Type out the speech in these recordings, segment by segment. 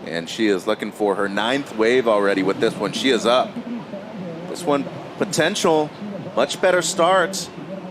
And she is looking for her 9th wave already with this one. She is up. This one, potential, much better start.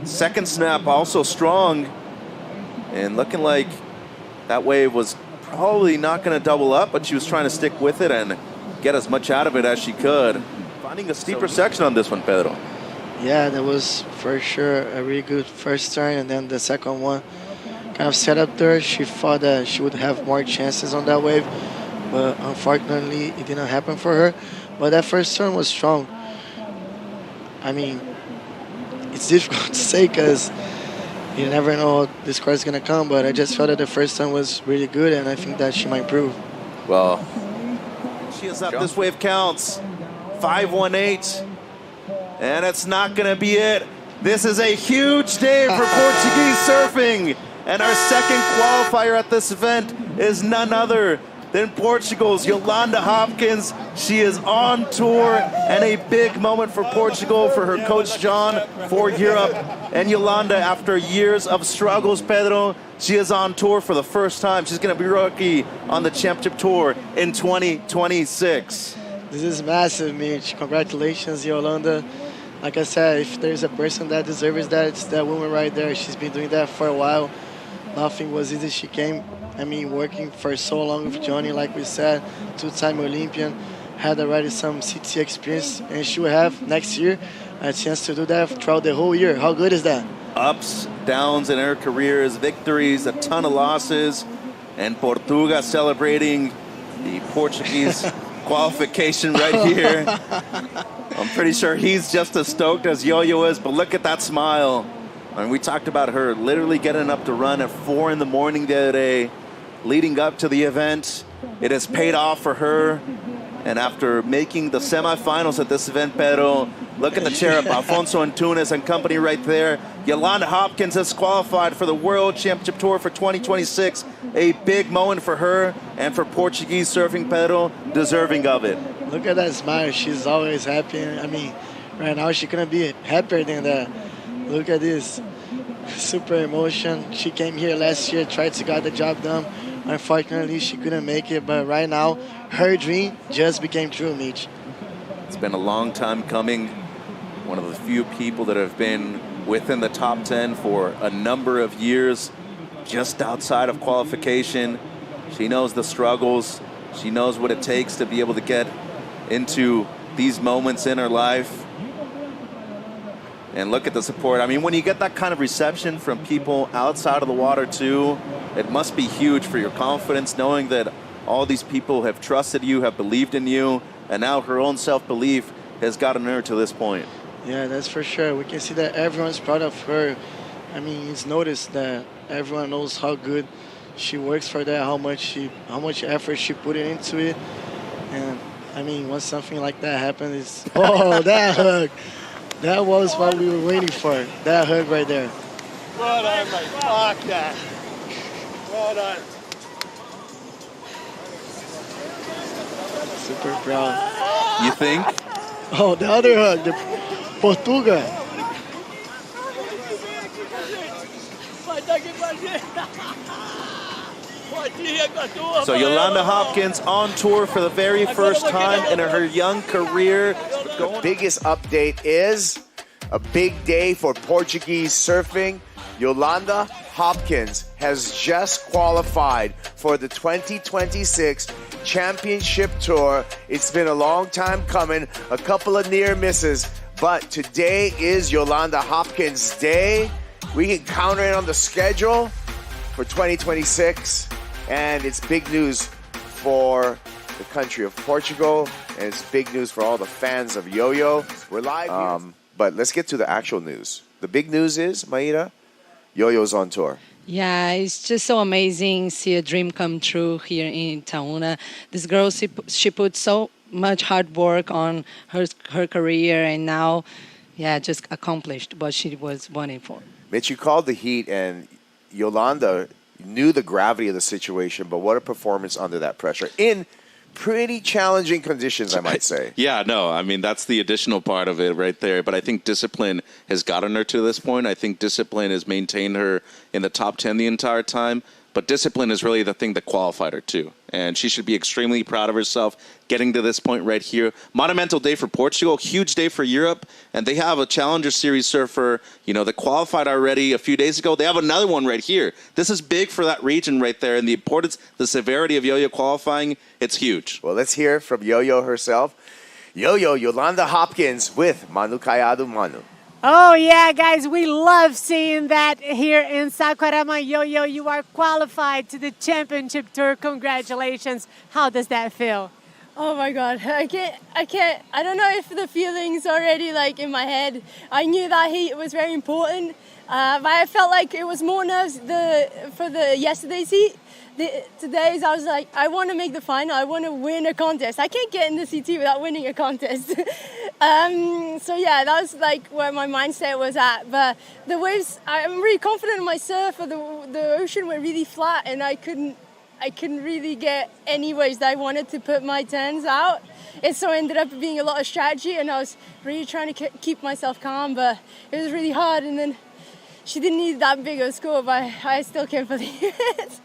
Second snap also strong. And looking like that wave was probably not going to double up, but she was trying to stick with it and get as much out of it as she could. Finding a steeper section on this one, Pedro. Yeah, that was for sure a really good first turn, and then the second one kind of set up there. She thought that she would have more chances on that wave, but unfortunately it didn't happen for her. But that first turn was strong. I mean, it's difficult to say because you never know how this car is going to come, but I just felt that the first turn was really good, and I think that she might improve. Well, she is up. This wave counts. 518. And it's not going to be it. This is a huge day for Portuguese surfing. And our second qualifier at this event is none other than Portugal's Yolanda Hopkins. She is on tour, and a big moment for Portugal, for her coach John, for Europe. And Yolanda, after years of struggles, Pedro, she is on tour for the first time. She's going to be rookie on the championship tour in 2026. This is massive, Mitch. Congratulations, Yolanda. Like I said, if there's a person that deserves that, it's that woman right there. She's been doing that for a while. Nothing was easy. She came, working for so long with Johnny, like we said, 2-time Olympian, had already some CT experience, and she will have next year a chance to do that throughout the whole year. How good is that? Ups, downs in her careers, victories, a ton of losses, and Portuga celebrating the Portuguese qualification right here. I'm pretty sure he's just as stoked as Yo-Yo is, but look at that smile. And we talked about her literally getting up to run at 4 in the morning the other day, leading up to the event. It has paid off for her. And after making the semifinals at this event, Pedro, look at the chair, Alfonso Antunes and company right there. Yolanda Hopkins has qualified for the World Championship Tour for 2026. A big moment for her and for Portuguese surfing, Pedro, deserving of it. Look at that smile. She's always happy. Right now she couldn't be happier than that. Look at this. Super emotion. She came here last year, tried to get the job done. Unfortunately, she couldn't make it, but right now, her dream just became true, Mitch. It's been a long time coming. One of the few people that have been within the top 10 for a number of years, just outside of qualification. She knows the struggles. She knows what it takes to be able to get into these moments in her life. And look at the support. When you get that kind of reception from people outside of the water too, it must be huge for your confidence, knowing that all these people have trusted you, have believed in you, and now her own self-belief has gotten her to this point. Yeah, that's for sure. We can see that everyone's proud of her. It's noticed that everyone knows how good she works for that, how much effort she put into it. And once something like that happens, that hug. That was what we were waiting for. That hug right there. Well done, mate. Fuck that. Well done. Super proud. You think? Oh, the other hug, the Portuga. So Yolanda Hopkins on tour for the very first time in her young career. The biggest update is a big day for Portuguese surfing. Yolanda Hopkins has just qualified for the 2026 Championship Tour. It's been a long time coming, a couple of near misses, but today is Yolanda Hopkins' day. We can count in on the schedule for 2026, and it's big news for the country of Portugal, and it's big news for all the fans of Yo-Yo. We're live, but let's get to the actual news. The big news is, Maida, Yo-Yo's on tour. Yeah, it's just so amazing see a dream come true here in Itaúna. This girl, she put so much hard work on her career, and now, just accomplished what she was wanting for. Mitch, you called the heat, and Yolanda knew the gravity of the situation, but what a performance under that pressure in pretty challenging conditions, I might say. Yeah, no, that's the additional part of it right there. But I think discipline has gotten her to this point. I think discipline has maintained her in the top 10 the entire time. but discipline is really the thing that qualified her too. And she should be extremely proud of herself getting to this point right here. Monumental day for Portugal, huge day for Europe, and they have a Challenger Series surfer, that qualified already a few days ago. They have another one right here. This is big for that region right there, and the importance, the severity of yo-yo qualifying, it's huge. Well, let's hear from Yo-Yo herself. Yo-Yo, Yolanda Hopkins with Manu Kayadu Manu. Oh, yeah, guys, we love seeing that here in Saquarema. Yo-Yo, you are qualified to the championship tour. Congratulations. How does that feel? Oh my God, I can't, I don't know if the feeling's already like in my head. I knew that heat was very important, but I felt like it was more nerves for the yesterday's heat. Today's, I was like, I want to make the final. I want to win a contest. I can't get in the CT without winning a contest. So yeah, that was like where my mindset was at. But the waves, I'm really confident in my surf. The ocean went really flat, and I couldn't really get any waves that I wanted to put my turns out. And so it ended up being a lot of strategy, and I was really trying to keep myself calm, but it was really hard. And then she didn't need that big of a score, but I still can't believe it.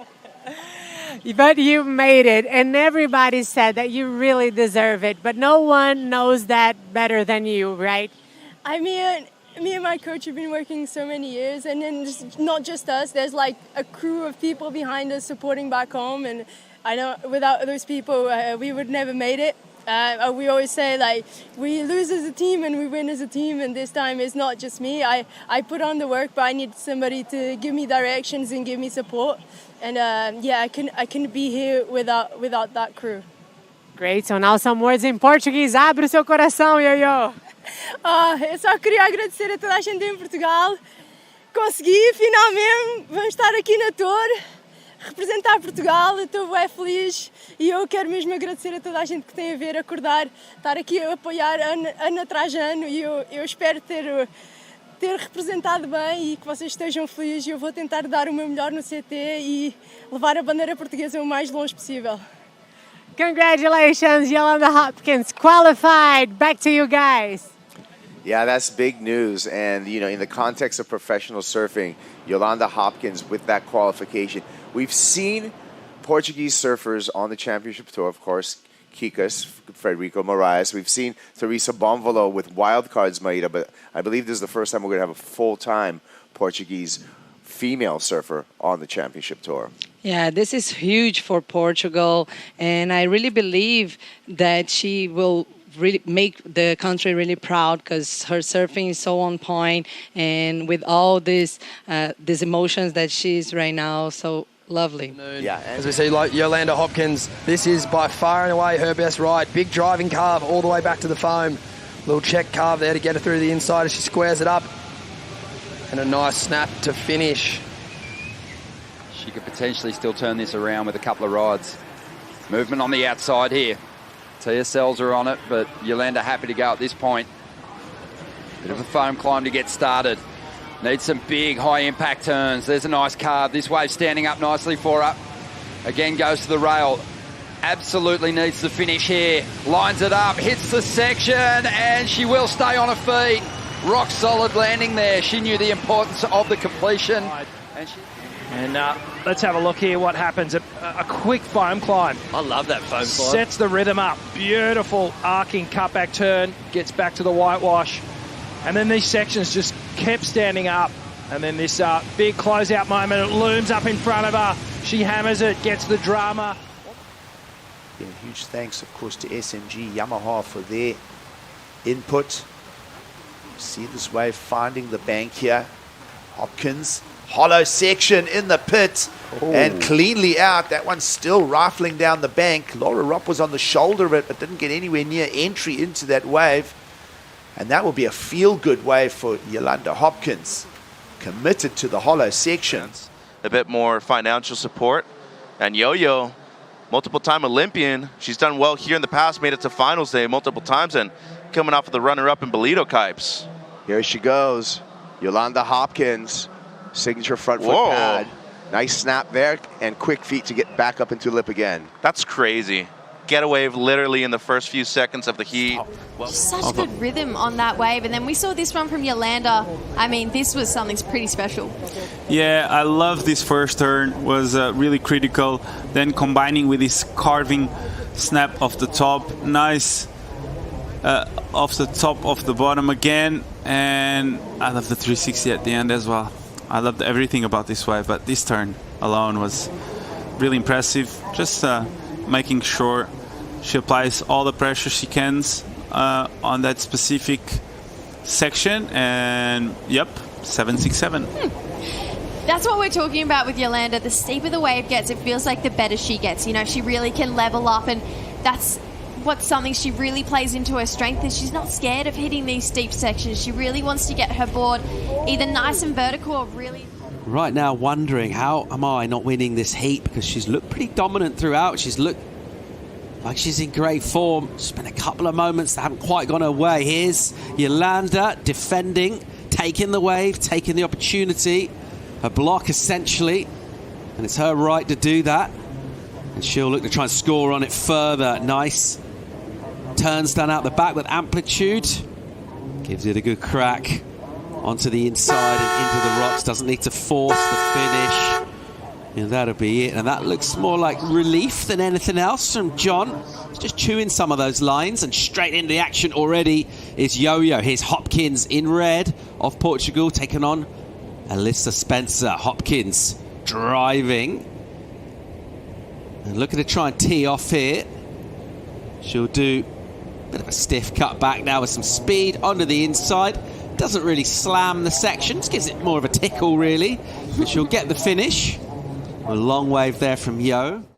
But you made it, and everybody said that you really deserve it, but no one knows that better than you, right? I mean, me and my coach have been working so many years, and then not just us, there's like a crew of people behind us supporting back home, and I know without those people, we would never made it. We always say, like, we lose as a team and we win as a team, and this time it's not just me. I put on the work, but I need somebody to give me directions and give me support. And yeah, I can be here without that crew. Great, so now some words in Portuguese. Abre o seu coração, Yo-Yo. Eu só queria agradecer a toda a gente em Portugal. Consegui, finalmente, vamos estar aqui na Tour, representar Portugal. Estou bem feliz e eu quero mesmo agradecer a toda a gente que tem a ver, acordar, estar aqui a apoiar ano atrás ano, e eu espero ter representado bem e que vocês estejam felizes. Eu vou tentar dar o meu melhor no CT e levar a bandeira portuguesa o mais longe possível. Congratulations, Yolanda Hopkins, qualified. Back to you guys. Yeah, that's big news. And, in the context of professional surfing, Yolanda Hopkins with that qualification. We've seen Portuguese surfers on the championship tour, of course, Kikas, Frederico Moraes. We've seen Teresa Bonvalo with wildcards, Maida, but I believe this is the first time we're going to have a full-time Portuguese female surfer on the championship tour. Yeah, this is huge for Portugal, and I really believe that she will really make the country really proud, because her surfing is so on point, and with all these emotions that she's right now, so lovely. Yeah, as we see, like Yolanda Hopkins, this is by far and away her best ride. Big driving carve all the way back to the foam. Little check carve there to get her through the inside as she squares it up. And a nice snap to finish. She could potentially still turn this around with a couple of rides. Movement on the outside here. TSLs are on it, but Yolanda happy to go at this point. Bit of a foam climb to get started. Needs some big high impact turns. There's a nice carve. This wave standing up nicely for her. Again goes to the rail. Absolutely needs the finish here. Lines it up, hits the section, and she will stay on her feet. Rock solid landing there. She knew the importance of the completion. And let's have a look here what happens. A quick foam climb. I love that foam climb. Sets the rhythm up. Beautiful arcing cutback turn. Gets back to the whitewash. And then these sections just kept standing up. And then this big closeout moment, it looms up in front of her. She hammers it, gets the drama. Yeah, huge thanks, of course, to SMG Yamaha for their input. See this wave finding the bank here. Hopkins, hollow section in the pit, and cleanly out. That one's still rifling down the bank. Laura Ropp was on the shoulder of it, but didn't get anywhere near entry into that wave. And that will be a feel-good wave for Yolanda Hopkins, committed to the hollow section. A bit more financial support. And Yo-Yo, multiple-time Olympian. She's done well here in the past, made it to finals day multiple times, and coming off of the runner-up in Ballito Kipes. Here she goes. Yolanda Hopkins, signature front foot pad. Nice snap there, and quick feet to get back up into lip again. That's crazy. get a wave literally in the first few seconds of the heat. Such good rhythm on that wave. And then we saw this one from Yolanda. I mean, this was something pretty special. Yeah, I love this first turn. Was really critical. Then combining with this carving snap off the top. Nice off the top of the bottom again. And I love the 360 at the end as well. I loved everything about this wave, but this turn alone was really impressive. Just making sure she applies all the pressure she can on that specific section. And yep, 767. That's what we're talking about with Yolanda. The steeper the wave gets, it feels like the better she gets. You know, she really can level up, and that's what's something she really plays into her strength, is she's not scared of hitting these steep sections. She really wants to get her board either nice and vertical or really... Right now wondering, how am I not winning this heat? Because she's looked pretty dominant throughout. She's looked like she's in great form. There's been a couple of moments that haven't quite gone her way. Here's Yolanda defending, taking the wave, taking the opportunity. Her block, essentially. And it's her right to do that. And she'll look to try and score on it further. Nice. Turns down out the back with amplitude. Gives it a good crack onto the inside and into the rocks. Doesn't need to force the finish. And that'll be it. And that looks more like relief than anything else from John. He's just chewing some of those lines, and straight into the action already is Yo-Yo. Here's Hopkins in red of Portugal, taking on Alyssa Spencer. Hopkins driving. And looking to try and tee off here. She'll do a bit of a stiff cut back now with some speed onto the inside. Doesn't really slam the section, just gives it more of a tickle really. But she'll get the finish. A long wave there from Yo.